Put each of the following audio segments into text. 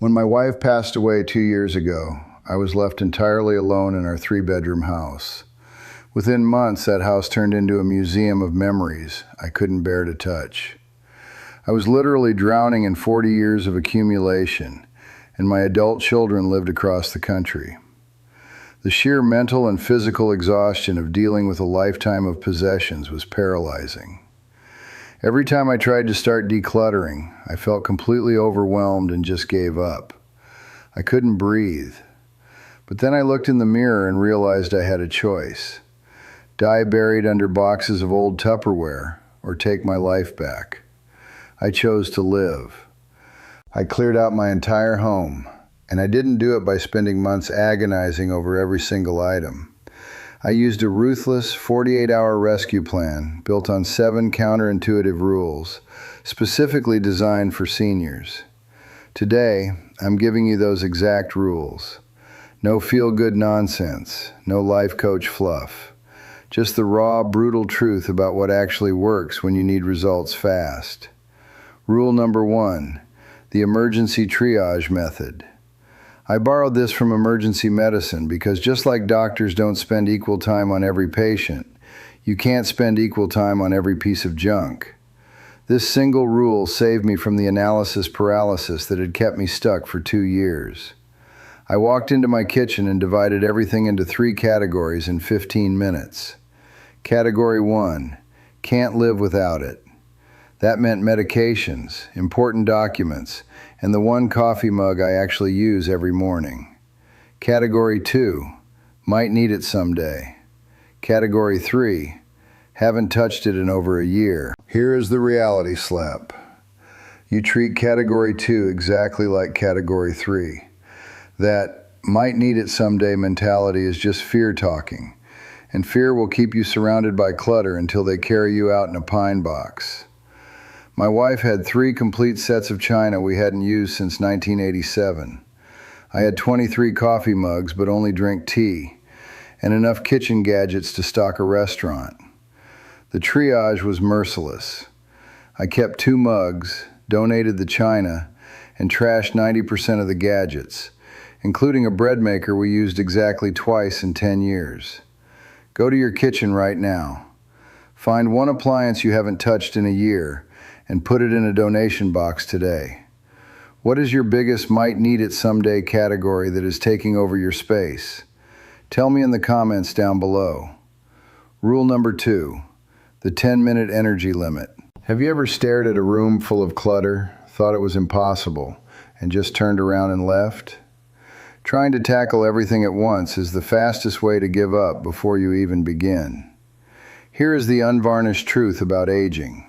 When my wife passed away 2 years ago, I was left entirely alone in our three-bedroom house. Within months, that house turned into a museum of memories I couldn't bear to touch. I was literally drowning in 40 years of accumulation, and my adult children lived across the country. The sheer mental and physical exhaustion of dealing with a lifetime of possessions was paralyzing. Every time I tried to start decluttering, I felt completely overwhelmed and just gave up. I couldn't breathe. But then I looked in the mirror and realized I had a choice: die buried under boxes of old Tupperware, or take my life back. I chose to live. I cleared out my entire home, and I didn't do it by spending months agonizing over every single item. I used a ruthless 48-hour rescue plan built on 7 counterintuitive rules, specifically designed for seniors. Today, I'm giving you those exact rules. No feel-good nonsense, no life coach fluff. Just the raw, brutal truth about what actually works when you need results fast. Rule number 1, the emergency triage method. I borrowed this from emergency medicine because just like doctors don't spend equal time on every patient, you can't spend equal time on every piece of junk. This single rule saved me from the analysis paralysis that had kept me stuck for 2 years. I walked into my kitchen and divided everything into 3 categories in 15 minutes. Category 1, can't live without it. That meant medications, important documents, and the 1 coffee mug I actually use every morning. Category 2, might need it someday. Category 3, haven't touched it in over a year. Here is the reality slap. You treat Category 2 exactly like Category 3. That might need it someday mentality is just fear talking, and fear will keep you surrounded by clutter until they carry you out in a pine box. My wife had 3 complete sets of china we hadn't used since 1987. I had 23 coffee mugs but only drink tea, and enough kitchen gadgets to stock a restaurant. The triage was merciless. I kept 2 mugs, donated the china, and trashed 90% of the gadgets, including a bread maker we used exactly twice in 10 years. Go to your kitchen right now. Find 1 appliance you haven't touched in a year, and put it in a donation box today. What is your biggest might need it someday category that is taking over your space? Tell me in the comments down below. Rule number 2, the 10-minute energy limit. Have you ever stared at a room full of clutter, thought it was impossible, and just turned around and left? Trying to tackle everything at once is the fastest way to give up before you even begin. Here is the unvarnished truth about aging.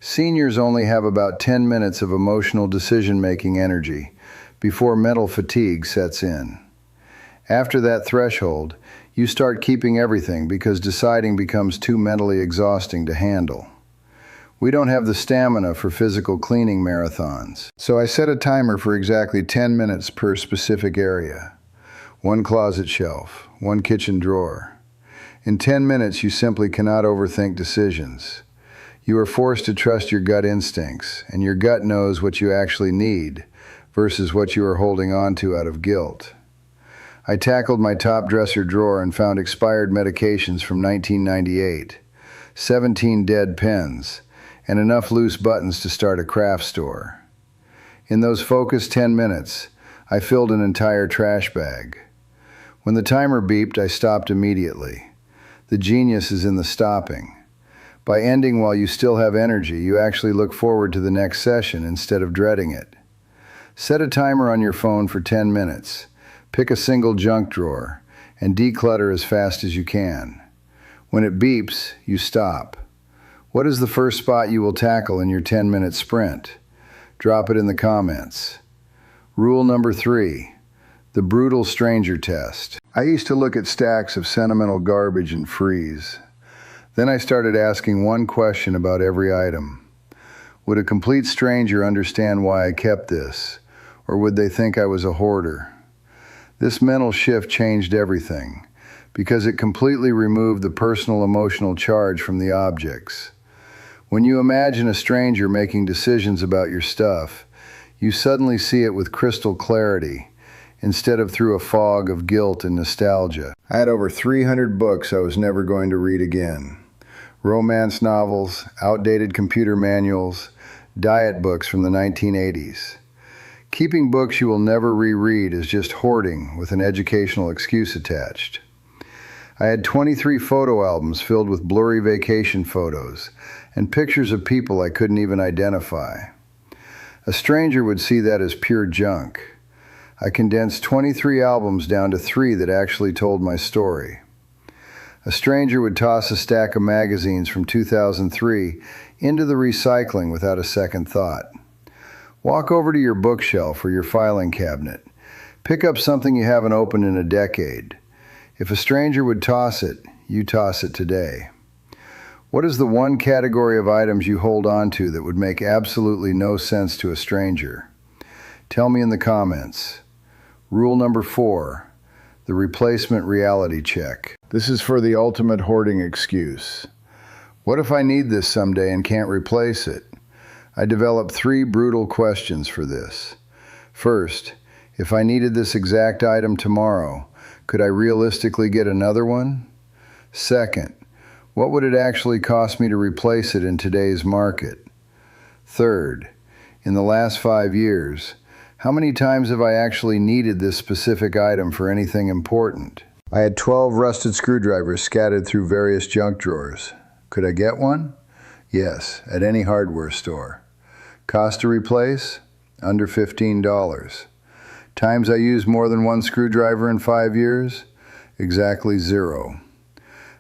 Seniors only have about 10 minutes of emotional decision-making energy before mental fatigue sets in. After that threshold, you start keeping everything because deciding becomes too mentally exhausting to handle. We don't have the stamina for physical cleaning marathons, so I set a timer for exactly 10 minutes per specific area. 1 closet shelf, 1 kitchen drawer. In 10 minutes, you simply cannot overthink decisions. You are forced to trust your gut instincts, and your gut knows what you actually need versus what you are holding on to out of guilt. I tackled my top dresser drawer and found expired medications from 1998, 17 dead pens, and enough loose buttons to start a craft store. In those focused 10 minutes, I filled an entire trash bag. When the timer beeped, I stopped immediately. The genius is in the stopping. By ending while you still have energy, you actually look forward to the next session instead of dreading it. Set a timer on your phone for 10 minutes. Pick a single junk drawer and declutter as fast as you can. When it beeps, you stop. What is the first spot you will tackle in your 10-minute sprint? Drop it in the comments. Rule number 3, the brutal stranger test. I used to look at stacks of sentimental garbage and freeze. Then I started asking 1 question about every item. Would a complete stranger understand why I kept this, or would they think I was a hoarder? This mental shift changed everything, because it completely removed the personal emotional charge from the objects. When you imagine a stranger making decisions about your stuff, You suddenly see it with crystal clarity, instead of through a fog of guilt and nostalgia. I had over 300 books I was never going to read again. Romance novels, outdated computer manuals, diet books from the 1980s. Keeping books you will never reread is just hoarding with an educational excuse attached. I had 23 photo albums filled with blurry vacation photos and pictures of people I couldn't even identify. A stranger would see that as pure junk. I condensed 23 albums down to 3 that actually told my story. A stranger would toss a stack of magazines from 2003 into the recycling without a second thought. Walk over to your bookshelf or your filing cabinet. Pick up something you haven't opened in a decade. If a stranger would toss it, you toss it today. What is the one category of items you hold on to that would make absolutely no sense to a stranger? Tell me in the comments. Rule number 4, the replacement reality check. This is for the ultimate hoarding excuse. What if I need this someday and can't replace it? I developed 3 brutal questions for this. First, if I needed this exact item tomorrow, could I realistically get another one? Second, what would it actually cost me to replace it in today's market? Third, in the last 5 years, how many times have I actually needed this specific item for anything important? I had 12 rusted screwdrivers scattered through various junk drawers. Could I get one? Yes, at any hardware store. Cost to replace? Under $15. Times I used more than one screwdriver in 5 years? Exactly 0.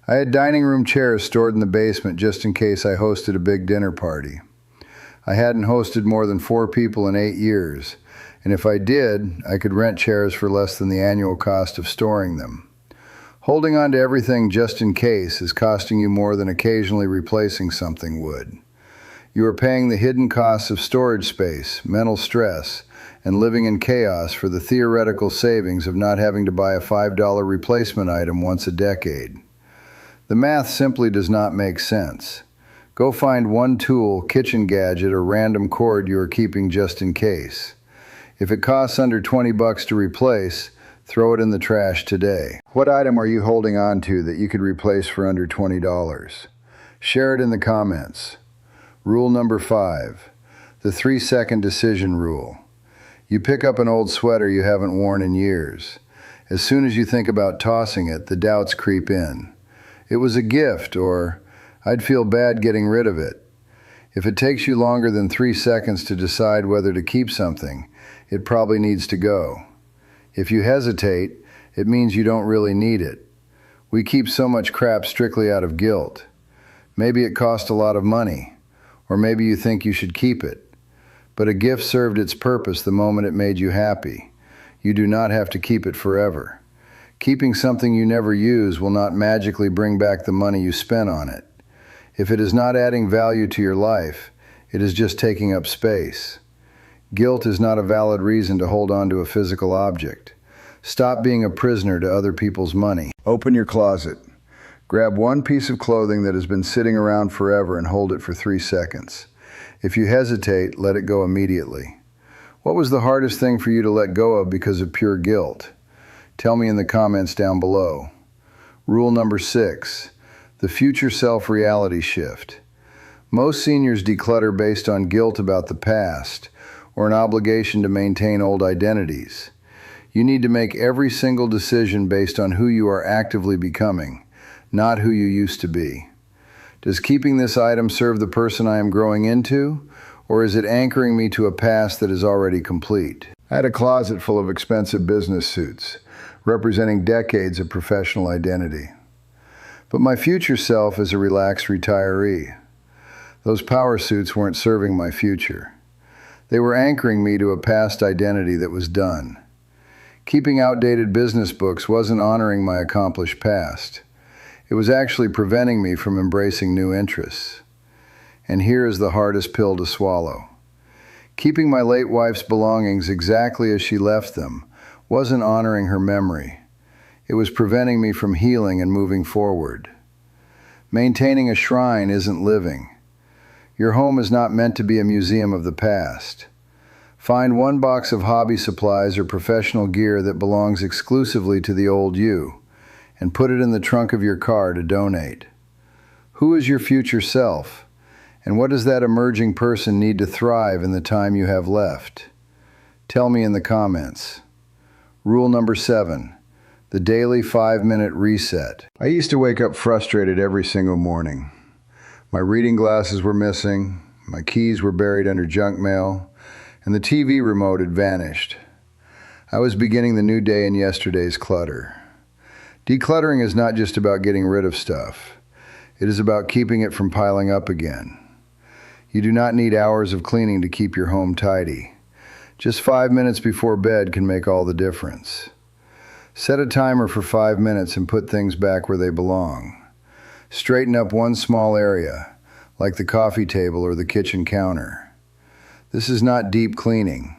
I had dining room chairs stored in the basement just in case I hosted a big dinner party. I hadn't hosted more than 4 people in 8 years, and if I did, I could rent chairs for less than the annual cost of storing them. Holding on to everything just in case is costing you more than occasionally replacing something would. You are paying the hidden costs of storage space, mental stress, and living in chaos for the theoretical savings of not having to buy a $5 replacement item once a decade. The math simply does not make sense. Go find one tool, kitchen gadget, or random cord you are keeping just in case. If it costs under $20 to replace, throw it in the trash today. What item are you holding on to that you could replace for under $20? Share it in the comments. Rule number 5, the 3-second decision rule. You pick up an old sweater you haven't worn in years. As soon as you think about tossing it, the doubts creep in. It was a gift, or I'd feel bad getting rid of it. If it takes you longer than 3 seconds to decide whether to keep something, it probably needs to go. If you hesitate, it means you don't really need it. We keep so much crap strictly out of guilt. Maybe it cost a lot of money, or maybe you think you should keep it. But a gift served its purpose the moment it made you happy. You do not have to keep it forever. Keeping something you never use will not magically bring back the money you spent on it. If it is not adding value to your life, it is just taking up space. Guilt is not a valid reason to hold on to a physical object. Stop being a prisoner to other people's money. Open your closet. Grab one piece of clothing that has been sitting around forever and hold it for 3 seconds. If you hesitate, let it go immediately. What was the hardest thing for you to let go of because of pure guilt? Tell me in the comments down below. Rule number 6, the future self reality shift. Most seniors declutter based on guilt about the past or an obligation to maintain old identities. You need to make every single decision based on who you are actively becoming, not who you used to be. Does keeping this item serve the person I am growing into, or is it anchoring me to a past that is already complete? I had a closet full of expensive business suits, representing decades of professional identity. But my future self is a relaxed retiree. Those power suits weren't serving my future. They were anchoring me to a past identity that was done. Keeping outdated business books wasn't honoring my accomplished past. It was actually preventing me from embracing new interests. And here is the hardest pill to swallow. Keeping my late wife's belongings exactly as she left them wasn't honoring her memory. It was preventing me from healing and moving forward. Maintaining a shrine isn't living. Your home is not meant to be a museum of the past. Find one box of hobby supplies or professional gear that belongs exclusively to the old you, and put it in the trunk of your car to donate. Who is your future self? And what does that emerging person need to thrive in the time you have left? Tell me in the comments. Rule number 7, the daily 5-minute reset. I used to wake up frustrated every single morning. My reading glasses were missing, my keys were buried under junk mail, and the TV remote had vanished. I was beginning the new day in yesterday's clutter. Decluttering is not just about getting rid of stuff. It is about keeping it from piling up again. You do not need hours of cleaning to keep your home tidy. Just 5 minutes before bed can make all the difference. Set a timer for 5 minutes and put things back where they belong. Straighten up one small area, like the coffee table or the kitchen counter. This is not deep cleaning.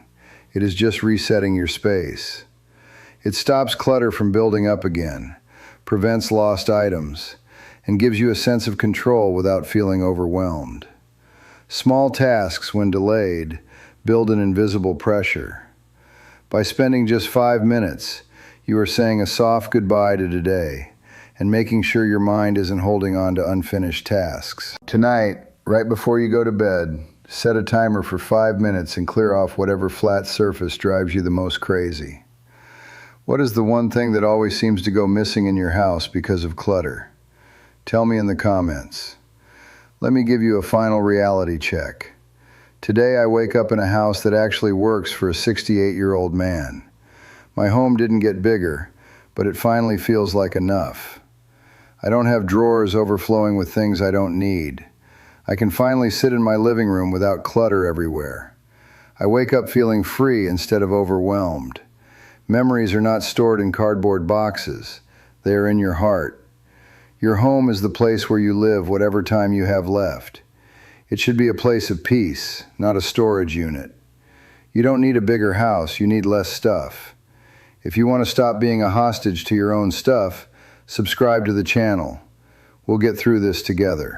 It is just resetting your space. It stops clutter from building up again, prevents lost items, and gives you a sense of control without feeling overwhelmed. Small tasks, when delayed, build an invisible pressure. By spending just 5 minutes, you are saying a soft goodbye to today and making sure your mind isn't holding on to unfinished tasks. Tonight, right before you go to bed, set a timer for 5 minutes and clear off whatever flat surface drives you the most crazy. What is the one thing that always seems to go missing in your house because of clutter? Tell me in the comments. Let me give you a final reality check. Today I wake up in a house that actually works for a 68-year-old man. My home didn't get bigger, but it finally feels like enough. I don't have drawers overflowing with things I don't need. I can finally sit in my living room without clutter everywhere. I wake up feeling free instead of overwhelmed. Memories are not stored in cardboard boxes. They are in your heart. Your home is the place where you live whatever time you have left. It should be a place of peace, not a storage unit. You don't need a bigger house, you need less stuff. If you want to stop being a hostage to your own stuff, subscribe to the channel. We'll get through this together.